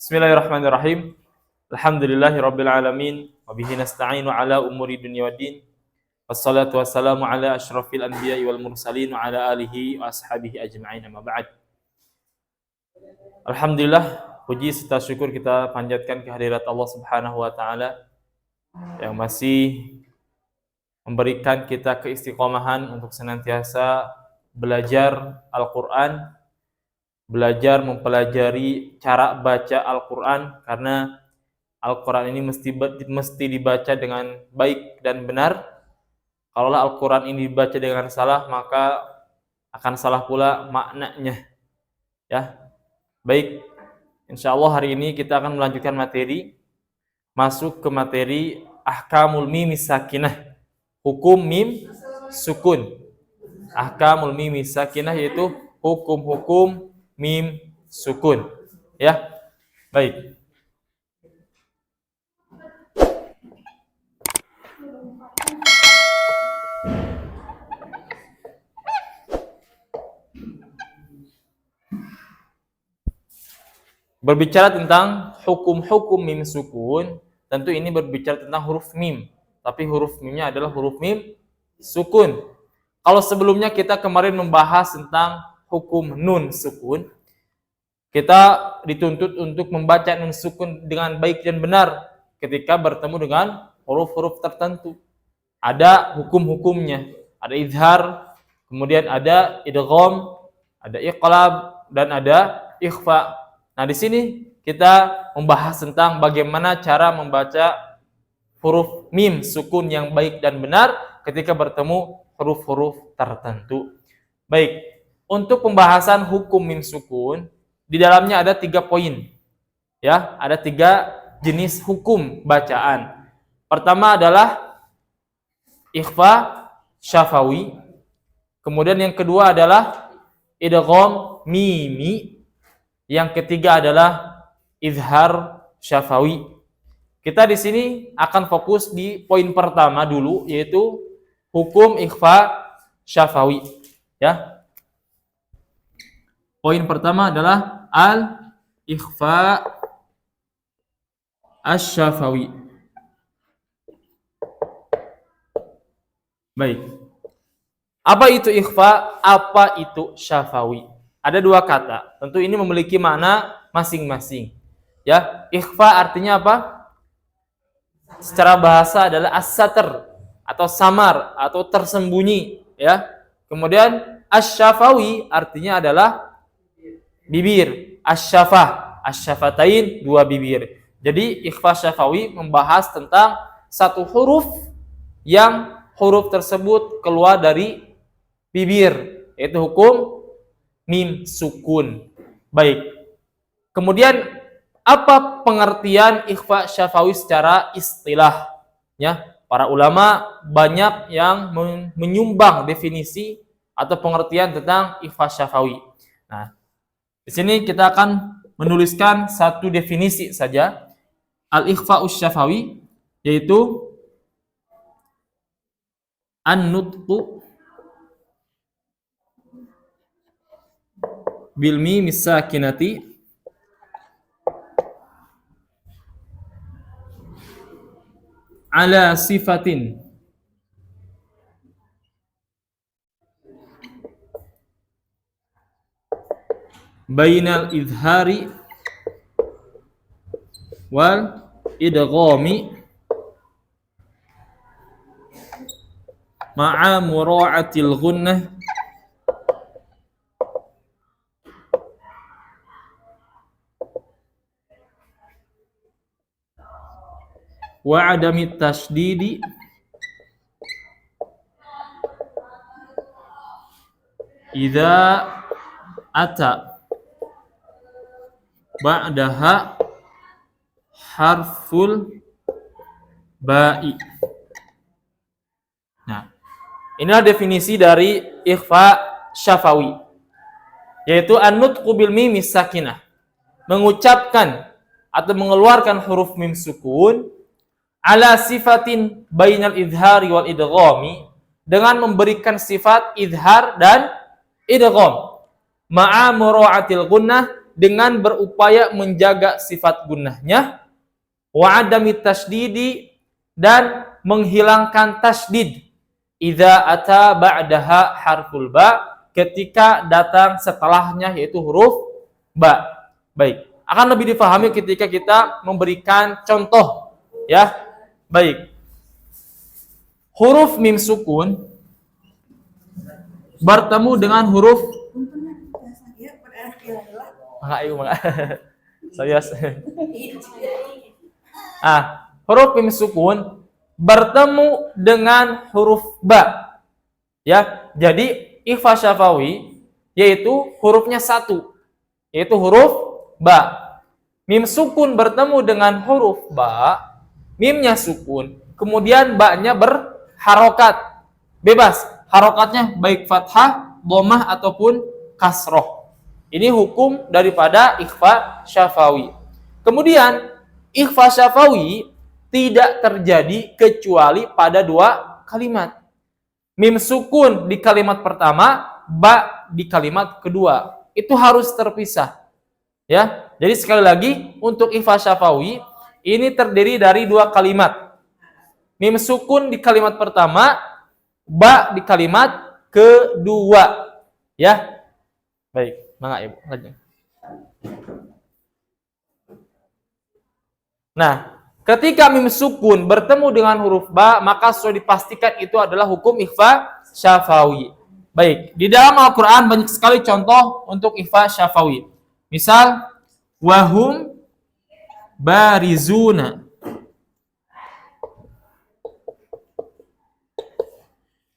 Bismillahirrahmanirrahim. Alhamdulillahirabbil alamin wa bihi nasta'inu ala umuri dunya waddin. Wassalatu wassalamu ala asyrafil anbiya'i wal mursalin wa ala alihi wa ashabihi ajma'in, amma ba'd. Alhamdulillah, puji serta syukur kita panjatkan kehadirat Allah Subhanahu wa taala yang masih memberikan kita keistiqomahan untuk senantiasa belajar Al-Qur'an, belajar mempelajari cara baca Al-Qur'an, karena Al-Qur'an ini mesti dibaca dengan baik dan benar. Kalau Al-Qur'an ini dibaca dengan salah, maka akan salah pula maknanya. Ya. Baik, insyaallah hari ini kita akan melanjutkan materi, masuk ke materi ahkamul mim sakinah. Hukum mim sukun. Ahkamul mim sakinah yaitu hukum-hukum mim sukun, ya. Baik. Berbicara tentang hukum-hukum mim sukun, tentu ini berbicara tentang huruf mim, tapi huruf mimnya adalah huruf mim sukun. Kalau sebelumnya kita kemarin membahas tentang hukum nun sukun, kita dituntut untuk membaca nun sukun dengan baik dan benar ketika bertemu dengan huruf-huruf tertentu. Ada hukum-hukumnya, ada izhar, kemudian ada idgham, ada iqlab, dan ada ikhfa. Nah, di sini kita membahas tentang bagaimana cara membaca huruf mim sukun yang baik dan benar ketika bertemu huruf-huruf tertentu. Baik. Untuk pembahasan hukum mim sukun, di dalamnya ada 3 poin. Ya, ada 3 jenis hukum bacaan. Pertama adalah ikhfa syafawi. Kemudian yang kedua adalah idgham mimi. Yang ketiga adalah izhar syafawi. Kita di sini akan fokus di poin pertama dulu, yaitu hukum ikhfa syafawi. Ya. Poin pertama adalah al-ikhfa asy-syafawi. Baik. Apa itu ikhfa? Apa itu syafawi? Ada 2 kata. Tentu ini memiliki makna masing-masing. Ya, ikhfa artinya apa? Secara bahasa adalah as-satr atau samar atau tersembunyi, ya. Kemudian asy-syafawi artinya adalah bibir, asyafah, asyafatain 2 bibir. Jadi ikhfa syafawi membahas tentang satu huruf yang huruf tersebut keluar dari bibir, yaitu hukum mim sukun. Baik. Kemudian apa pengertian ikhfa syafawi secara istilahnya? Para ulama banyak yang menyumbang definisi atau pengertian tentang ikhfa syafawi. Nah, di sini kita akan menuliskan satu definisi saja. Al-ikhfa'us syafawi yaitu an-nutqu bil mim sakinati ala sifatin bainal izhari wal idghami ma'a mura'atil ghunnah wa adami tasydidi idza ata ba'daha harful ba'i. Nah, inilah definisi dari ikhfa syafawi, yaitu an-nutqu bil mim sakinah, mengucapkan atau mengeluarkan huruf mim sukun ala sifatin bainal izhari wal idghami, dengan memberikan sifat izhar dan idgham, ma'a mura'atil gunnah, dengan berupaya menjaga sifat gunnahnya, wa adami tasydidi, dan menghilangkan tasydid idza ata ba'daha harful ba, ketika datang setelahnya yaitu huruf ba. Baik, akan lebih difahami ketika kita memberikan contoh ya. Baik. Huruf mim sukun bertemu dengan huruf huruf mim sukun bertemu dengan huruf ba. Ya, jadi ikhfa syafawi yaitu hurufnya satu, yaitu huruf ba. Mim sukun bertemu dengan huruf ba, mimnya sukun, kemudian ba-nya berharokat. Bebas, harokatnya baik fathah, dhammah ataupun kasroh. Ini hukum daripada ikhfa syafawi. Kemudian ikhfa syafawi tidak terjadi kecuali pada dua kalimat. Mim sukun di kalimat pertama, ba di kalimat kedua. Itu harus terpisah. Ya. Jadi sekali lagi untuk ikhfa syafawi ini terdiri dari dua kalimat. Mim sukun di kalimat pertama, ba di kalimat kedua. Ya. Baik, mangga Ibu, lanjut. Nah, ketika mim sukun bertemu dengan huruf ba, maka sudah dipastikan itu adalah hukum ikhfa syafawi. Baik, di dalam Al-Qur'an banyak sekali contoh untuk ikhfa syafawi. Misal wahum barizuna.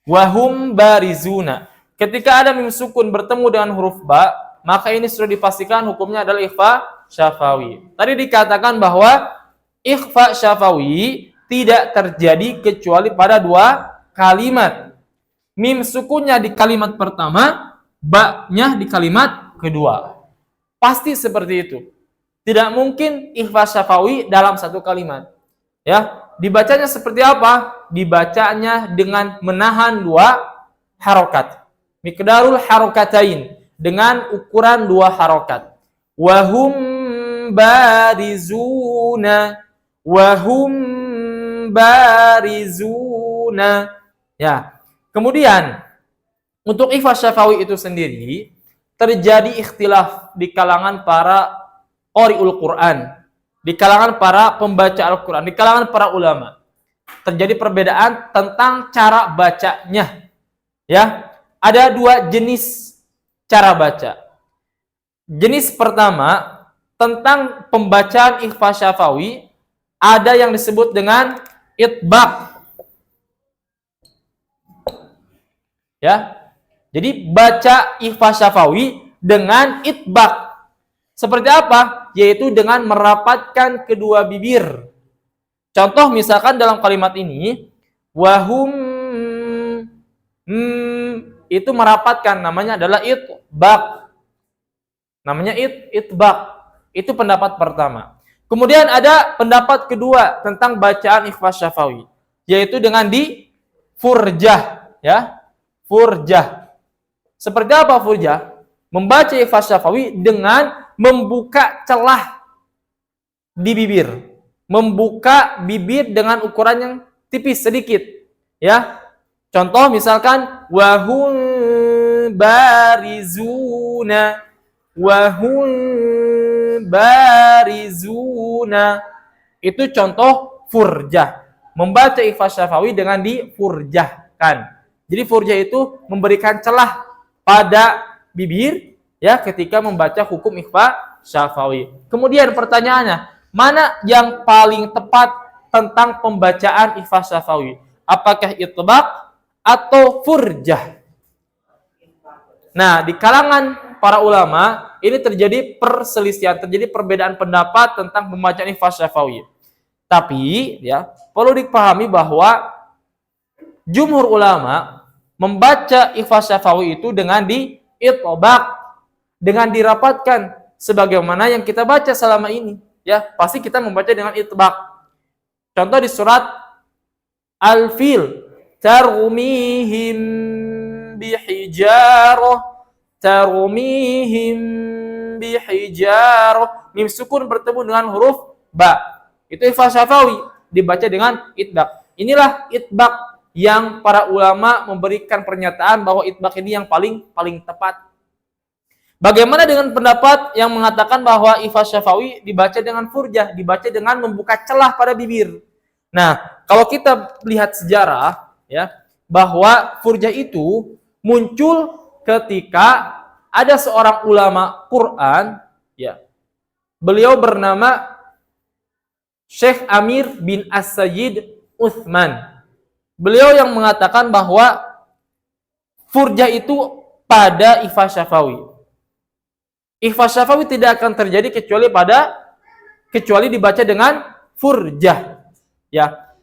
Wahum barizuna. Ketika ada mim sukun bertemu dengan huruf ba, maka ini sudah dipastikan hukumnya adalah ikhfa syafawi. Tadi dikatakan bahwa ikhfa syafawi tidak terjadi kecuali pada dua kalimat. Mim sukunnya di kalimat pertama, ba-nya di kalimat kedua. Pasti seperti itu. Tidak mungkin ikhfa syafawi dalam satu kalimat. Ya, dibacanya seperti apa? Dibacanya dengan menahan dua harokat. Miqdarul harokatain, dengan ukuran dua harokat. Wahum barizuna. Wahum barizuna. Ya. Kemudian untuk ikhfa syafawi itu sendiri terjadi ikhtilaf di kalangan para qari'ul Quran, di kalangan para pembaca Al-Quran, di kalangan para ulama. Terjadi perbedaan tentang cara bacanya. Ya, ada dua jenis cara baca. Jenis pertama tentang pembacaan ikhfa syafawi, ada yang disebut dengan itbaq. Ya. Jadi baca ikhfa syafawi dengan itbaq. Seperti apa? Yaitu dengan merapatkan kedua bibir. Contoh misalkan dalam kalimat ini wahum itu merapatkan, namanya adalah itbaq. Namanya itbaq. Itu pendapat pertama. Kemudian ada pendapat kedua tentang bacaan ikhfa syafawi, yaitu dengan di furjah, ya. Furjah. Seperti apa furjah? Membaca ikhfa syafawi dengan membuka celah di bibir. Membuka bibir dengan ukuran yang tipis sedikit, ya. Contoh misalkan wahum barizuna. Wahum barizuna. Itu contoh furjah. Membaca ikhfa syafawi dengan difurjahkan. Jadi furjah itu memberikan celah pada bibir, ya, ketika membaca hukum ikhfa syafawi. Kemudian pertanyaannya, mana yang paling tepat tentang pembacaan ikhfa syafawi? Apakah itbaq atau furjah? Nah, di kalangan para ulama ini terjadi perselisihan, terjadi perbedaan pendapat tentang pembacaan ikhfa syafawi. Tapi ya, perlu dipahami bahwa jumhur ulama membaca ikhfa syafawi itu dengan di itbaq, dengan dirapatkan sebagaimana yang kita baca selama ini, ya. Pasti kita membaca dengan itbaq. Contoh di surat Al-Fil, tarmihim bihijarah tarmihim bihijarah. Mim sukun bertemu dengan huruf ba. Itu ikhfa syafawi, dibaca dengan itbaq. Inilah itbaq yang para ulama memberikan pernyataan bahwa itbaq ini yang paling tepat. Bagaimana dengan pendapat yang mengatakan bahwa ikhfa syafawi dibaca dengan furjah, dibaca dengan membuka celah pada bibir? Nah, kalau kita lihat sejarah ya, bahwa furjah itu muncul ketika ada seorang ulama Quran ya. Beliau bernama Syekh Amir bin As-Sayyid Utsman. Beliau yang mengatakan bahwa furjah itu pada ikhfa syafawi. Ikhfa syafawi tidak akan terjadi kecuali dibaca dengan furjah. Ya.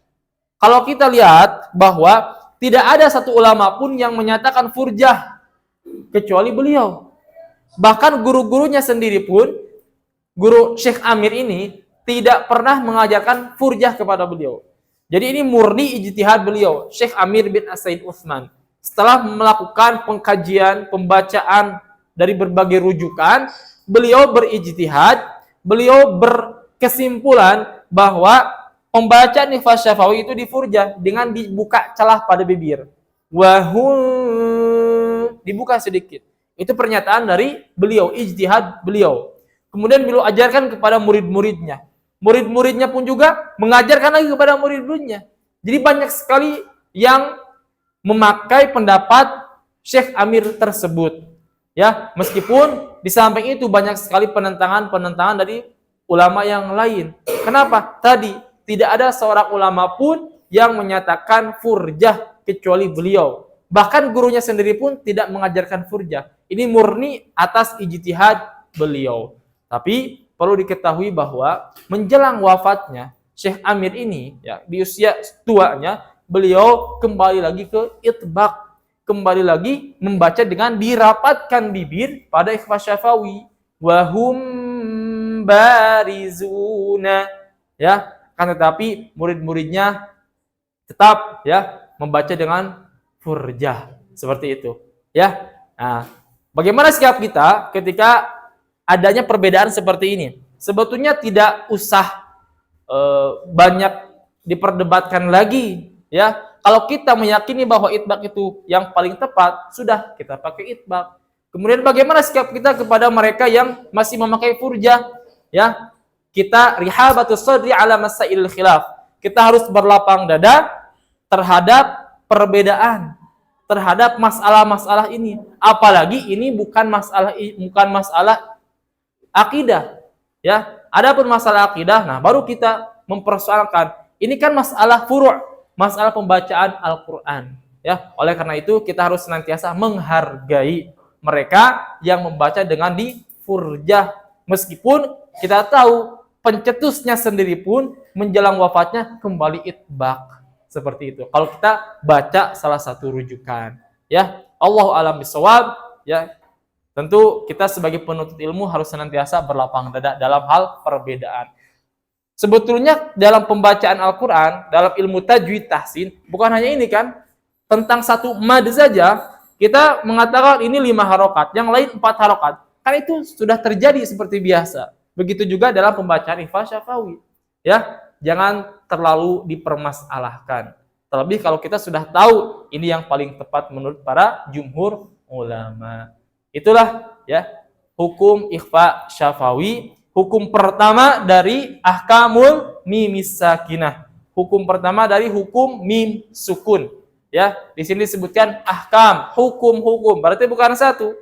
Kalau kita lihat bahwa tidak ada satu ulama pun yang menyatakan furjah kecuali beliau. Bahkan guru-gurunya sendiri pun, guru Syekh Amir ini tidak pernah mengajarkan furjah kepada beliau. Jadi ini murni ijtihad beliau, Syekh Amir bin As-Sayyid Utsman. Setelah melakukan pengkajian, pembacaan dari berbagai rujukan, beliau berijtihad, beliau berkesimpulan bahwa pembacaan ikhfa syafawi itu difurjah dengan dibuka celah pada bibir. Dibuka sedikit. Itu pernyataan dari beliau, ijtihad beliau. Kemudian beliau ajarkan kepada murid-muridnya. Murid-muridnya pun juga mengajarkan lagi kepada murid-muridnya. Jadi banyak sekali yang memakai pendapat Syekh Amir tersebut. Ya, meskipun di samping itu banyak sekali penentangan dari ulama yang lain. Kenapa? Tadi tidak ada seorang ulama pun yang menyatakan furjah kecuali beliau. Bahkan gurunya sendiri pun tidak mengajarkan furjah. Ini murni atas ijtihad beliau. Tapi perlu diketahui bahwa menjelang wafatnya Syekh Amir ini ya, di usia tuanya beliau kembali lagi ke itbaq, kembali lagi membaca dengan dirapatkan bibir pada ikhfa syafawi. Wahum barizuna ya, kan tetapi murid-muridnya tetap ya membaca dengan furjah seperti itu ya. Nah, bagaimana sikap kita ketika adanya perbedaan seperti ini? Sebetulnya tidak usah banyak diperdebatkan lagi ya. Kalau kita meyakini bahwa itbaq itu yang paling tepat, sudah kita pakai itbaq. Kemudian bagaimana sikap kita kepada mereka yang masih memakai furjah? Ya, kita rihabatus sadri ala masailil khilaf. Kita harus berlapang dada terhadap perbedaan, terhadap masalah-masalah ini. Apalagi ini bukan masalah akidah. Ya, adapun masalah akidah, nah baru kita mempersoalkan. Ini kan masalah furu'. Masalah pembacaan Al-Quran. Ya, oleh karena itu kita harus senantiasa menghargai mereka yang membaca dengan di furjah. Meskipun kita tahu pencetusnya sendiri pun menjelang wafatnya kembali itbaq. Seperti itu. Kalau kita baca salah satu rujukan. Ya, Allahu a'lam bishawab. Ya, tentu kita sebagai penuntut ilmu harus senantiasa berlapang dada dalam hal perbedaan. Sebetulnya dalam pembacaan Al-Quran, dalam ilmu tajwid tahsin, bukan hanya ini kan, tentang satu mad saja, kita mengatakan ini 5 harokat, yang lain 4 harokat. Kan itu sudah terjadi seperti biasa. Begitu juga dalam pembacaan ikhfa syafawi. Ya, jangan terlalu dipermasalahkan. Terlebih kalau kita sudah tahu ini yang paling tepat menurut para jumhur ulama. Itulah ya hukum ikhfa syafawi. Hukum pertama dari ahkamul mimis sakinah. Hukum pertama dari hukum mim sukun. Ya, di sini disebutkan ahkam, hukum-hukum. Berarti bukan satu,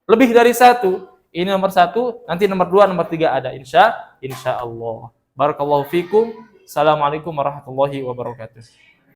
lebih dari satu. Ini nomor 1, nanti nomor 2, nomor 3 ada. Insya Allah. Barakallahu fikum. Assalamualaikum warahmatullahi wabarakatuh.